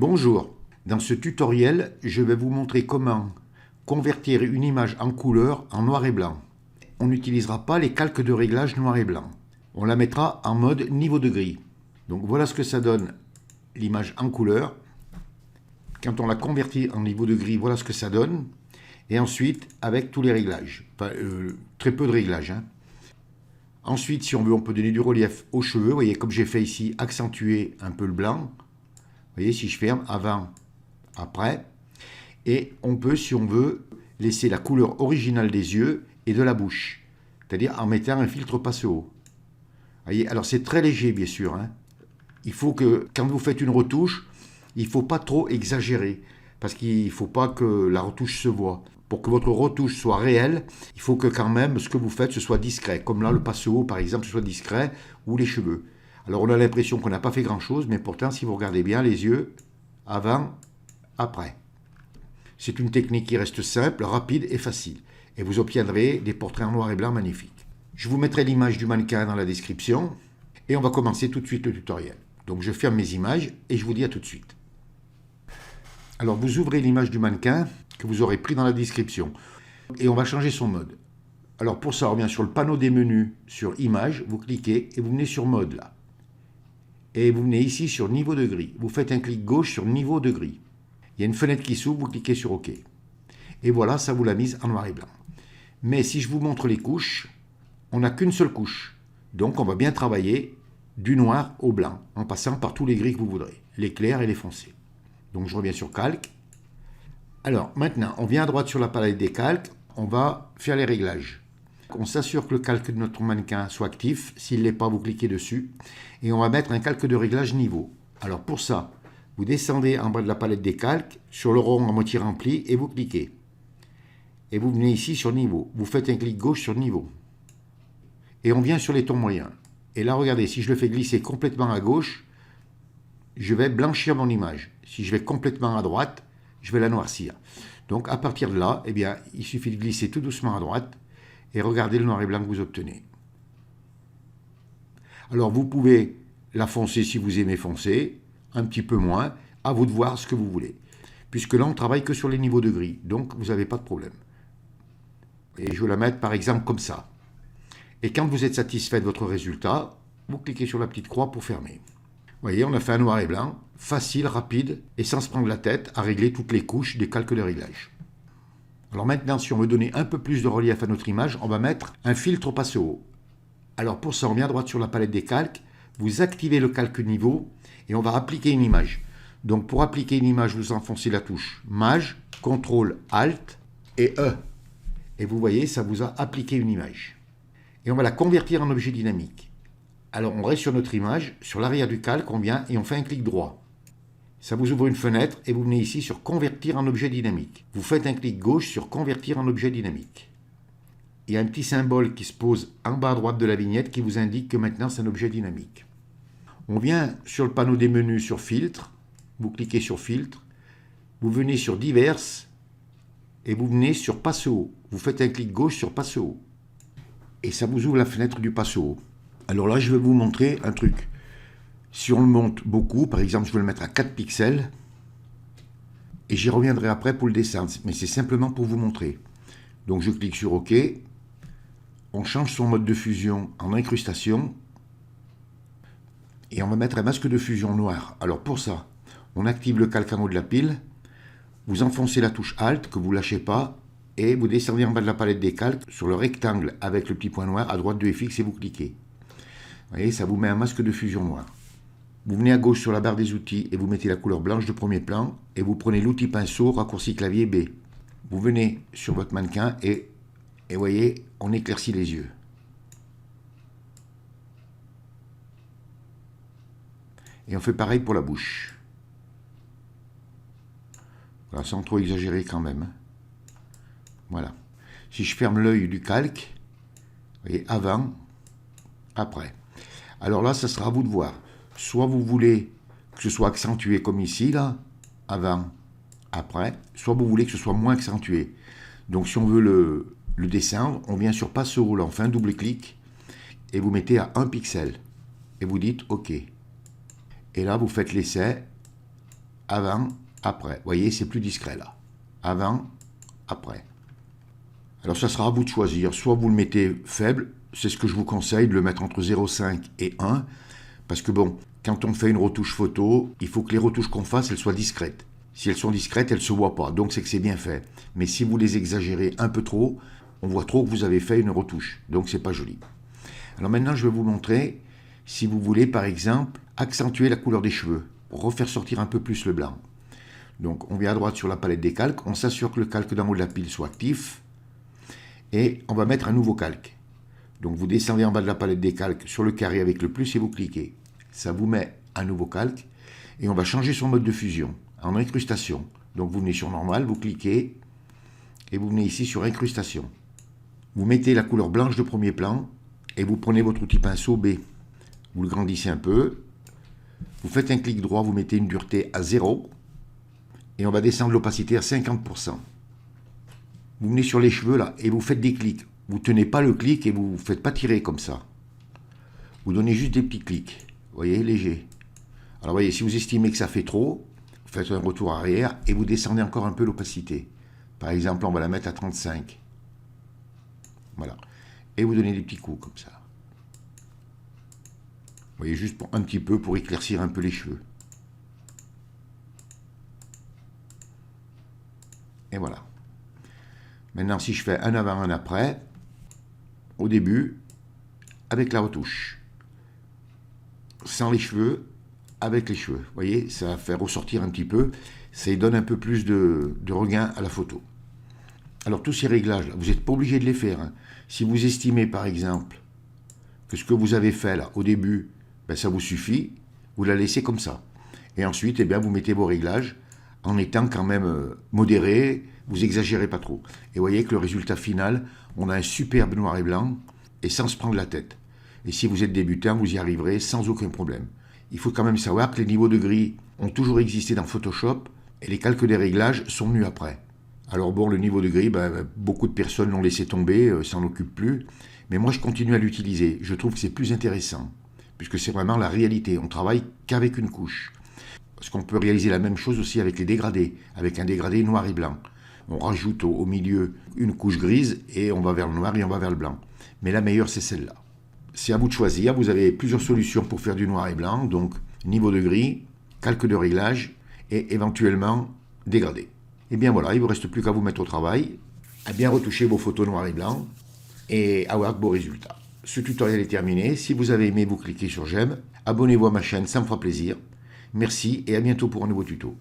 Bonjour, dans ce tutoriel, je vais vous montrer comment convertir une image en couleur en noir et blanc. On n'utilisera pas les calques de réglage noir et blanc. On la mettra en mode niveau de gris. Donc voilà ce que ça donne l'image en couleur. Quand on la convertit en niveau de gris, voilà ce que ça donne. Et ensuite, avec tous les réglages. Enfin, très peu de réglages. Ensuite, si on veut, on peut donner du relief aux cheveux. Vous voyez, comme j'ai fait ici, accentuer un peu le blanc. Vous voyez, si je ferme, avant, après. Et on peut, si on veut, laisser la couleur originale des yeux et de la bouche. C'est-à-dire en mettant un filtre passe-haut. Vous voyez, alors c'est très léger, bien sûr. Il faut que, quand vous faites une retouche, il ne faut pas trop exagérer. Parce qu'il ne faut pas que la retouche se voie. Pour que votre retouche soit réelle, il faut que quand même ce que vous faites, ce soit discret. Comme là, le passe-haut, par exemple, ce soit discret, ou les cheveux. Alors on a l'impression qu'on n'a pas fait grand-chose, mais pourtant, si vous regardez bien les yeux, avant, après. C'est une technique qui reste simple, rapide et facile. Et vous obtiendrez des portraits en noir et blanc magnifiques. Je vous mettrai l'image du mannequin dans la description. Et on va commencer tout de suite le tutoriel. Donc je ferme mes images et je vous dis à tout de suite. Alors vous ouvrez l'image du mannequin que vous aurez pris dans la description. Et on va changer son mode. Alors pour ça, on revient sur le panneau des menus, sur Images, vous cliquez et vous venez sur Mode là. Et vous venez ici sur Niveau de gris. Vous faites un clic gauche sur Niveau de gris. Il y a une fenêtre qui s'ouvre, vous cliquez sur OK. Et voilà, ça vous l'a mise en noir et blanc. Mais si je vous montre les couches, on n'a qu'une seule couche. Donc on va bien travailler du noir au blanc, en passant par tous les gris que vous voudrez, les clairs et les foncés. Donc je reviens sur Calque. Alors maintenant, on vient à droite sur la palette des calques, on va faire les réglages. On s'assure que le calque de notre mannequin soit actif. S'il ne l'est pas, vous cliquez dessus. Et on va mettre un calque de réglage niveau. Alors pour ça, vous descendez en bas de la palette des calques, sur le rond à moitié rempli, et vous cliquez. Et vous venez ici sur niveau. Vous faites un clic gauche sur niveau. Et on vient sur les tons moyens. Et là, regardez, si je le fais glisser complètement à gauche, je vais blanchir mon image. Si je vais complètement à droite, je vais la noircir. Donc à partir de là, eh bien, il suffit de glisser tout doucement à droite et regardez le noir et blanc que vous obtenez. Alors vous pouvez la foncer si vous aimez foncer, un petit peu moins, à vous de voir ce que vous voulez. Puisque là, on ne travaille que sur les niveaux de gris, donc vous n'avez pas de problème. Et je vais la mettre par exemple comme ça. Et quand vous êtes satisfait de votre résultat, vous cliquez sur la petite croix pour fermer. Vous voyez, on a fait un noir et blanc, facile, rapide, et sans se prendre la tête à régler toutes les couches des calques de réglage. Alors maintenant, si on veut donner un peu plus de relief à notre image, on va mettre un filtre passe-haut. Alors pour ça, on vient à droite sur la palette des calques, vous activez le calque niveau, et on va appliquer une image. Donc pour appliquer une image, vous enfoncez la touche Maj, CTRL, ALT et E. Et vous voyez, ça vous a appliqué une image. Et on va la convertir en objet dynamique. Alors on reste sur notre image, sur l'arrière du calque, on vient et on fait un clic droit. Ça vous ouvre une fenêtre et vous venez ici sur Convertir en objet dynamique. Vous faites un clic gauche sur Convertir en objet dynamique. Il y a un petit symbole qui se pose en bas à droite de la vignette qui vous indique que maintenant c'est un objet dynamique. On vient sur le panneau des menus sur Filtre, vous cliquez sur Filtre, vous venez sur Diverses et vous venez sur Passe-haut. Vous faites un clic gauche sur Passe-haut. Et ça vous ouvre la fenêtre du passe-haut. Alors là, je vais vous montrer un truc. Si on le monte beaucoup, par exemple, je vais le mettre à 4 pixels, et j'y reviendrai après pour le descendre, mais c'est simplement pour vous montrer. Donc je clique sur OK, on change son mode de fusion en incrustation, et on va mettre un masque de fusion noir. Alors pour ça, on active le calque en haut de la pile, vous enfoncez la touche Alt, que vous ne lâchez pas, et vous descendez en bas de la palette des calques sur le rectangle avec le petit point noir à droite de FX et vous cliquez. Vous voyez, ça vous met un masque de fusion noir. Vous venez à gauche sur la barre des outils et vous mettez la couleur blanche de premier plan et vous prenez l'outil pinceau raccourci clavier B. Vous venez sur votre mannequin et vous voyez, on éclaircit les yeux. Et on fait pareil pour la bouche. Voilà, sans trop exagérer quand même. Voilà. Si je ferme l'œil du calque, vous voyez, avant, après. Alors là, ça sera à vous de voir. Soit vous voulez que ce soit accentué comme ici, là, avant, après, soit vous voulez que ce soit moins accentué. Donc si on veut le descendre, on vient sur Passe-haut, là, on fait un double clic, et vous mettez à 1 pixel. Et vous dites OK. Et là, vous faites l'essai avant, après. Vous voyez, c'est plus discret là. Avant, après. Alors ça sera à vous de choisir. Soit vous le mettez faible, c'est ce que je vous conseille, de le mettre entre 0,5 et 1. Parce que bon, quand on fait une retouche photo, il faut que les retouches qu'on fasse, elles soient discrètes. Si elles sont discrètes, elles ne se voient pas. Donc c'est que c'est bien fait. Mais si vous les exagérez un peu trop, on voit trop que vous avez fait une retouche. Donc c'est pas joli. Alors maintenant, je vais vous montrer, si vous voulez par exemple, accentuer la couleur des cheveux, pour refaire sortir un peu plus le blanc. Donc on vient à droite sur la palette des calques, on s'assure que le calque d'en haut de la pile soit actif, et on va mettre un nouveau calque. Donc vous descendez en bas de la palette des calques sur le carré avec le plus et vous cliquez. Ça vous met un nouveau calque, et on va changer son mode de fusion, en incrustation. Donc vous venez sur normal, vous cliquez, et vous venez ici sur incrustation. Vous mettez la couleur blanche de premier plan, et vous prenez votre outil pinceau B. Vous le grandissez un peu, vous faites un clic droit, vous mettez une dureté à 0, et on va descendre l'opacité à 50%. Vous venez sur les cheveux là, et vous faites des clics. Vous ne tenez pas le clic et vous ne faites pas tirer comme ça. Vous donnez juste des petits clics, vous voyez, léger. Alors vous voyez, si vous estimez que ça fait trop, vous faites un retour arrière, et vous descendez encore un peu l'opacité. Par exemple, on va la mettre à 35. Voilà. Et vous donnez des petits coups comme ça. Vous voyez, juste pour un petit peu pour éclaircir un peu les cheveux. Et voilà. Maintenant, si je fais un avant, un après, au début, avec la retouche. Sans les cheveux, avec les cheveux. Vous voyez, ça va faire ressortir un petit peu. Ça donne un peu plus de regain à la photo. Alors, tous ces réglages, là, vous n'êtes pas obligé de les faire. Hein. Si vous estimez, par exemple, que ce que vous avez fait là, au début, ben, ça vous suffit, vous la laissez comme ça. Et ensuite, eh bien, vous mettez vos réglages en étant quand même modéré, vous exagérez pas trop. Et vous voyez que le résultat final, on a un superbe noir et blanc, et sans se prendre la tête. Et si vous êtes débutant, vous y arriverez sans aucun problème. Il faut quand même savoir que les niveaux de gris ont toujours existé dans Photoshop, et les calques des réglages sont venus après. Alors bon, le niveau de gris, ben, beaucoup de personnes l'ont laissé tomber, s'en occupent plus, mais moi je continue à l'utiliser. Je trouve que c'est plus intéressant, puisque c'est vraiment la réalité. On travaille qu'avec une couche. Parce qu'on peut réaliser la même chose aussi avec les dégradés, avec un dégradé noir et blanc. On rajoute au milieu une couche grise et on va vers le noir et on va vers le blanc. Mais la meilleure, c'est celle-là. C'est à vous de choisir. Vous avez plusieurs solutions pour faire du noir et blanc. Donc, niveau de gris, calque de réglage et éventuellement dégradé. Et bien voilà, il ne vous reste plus qu'à vous mettre au travail, à bien retoucher vos photos noir et blanc et avoir de beaux résultats. Ce tutoriel est terminé. Si vous avez aimé, vous cliquez sur j'aime. Abonnez-vous à ma chaîne, ça me fera plaisir. Merci et à bientôt pour un nouveau tuto.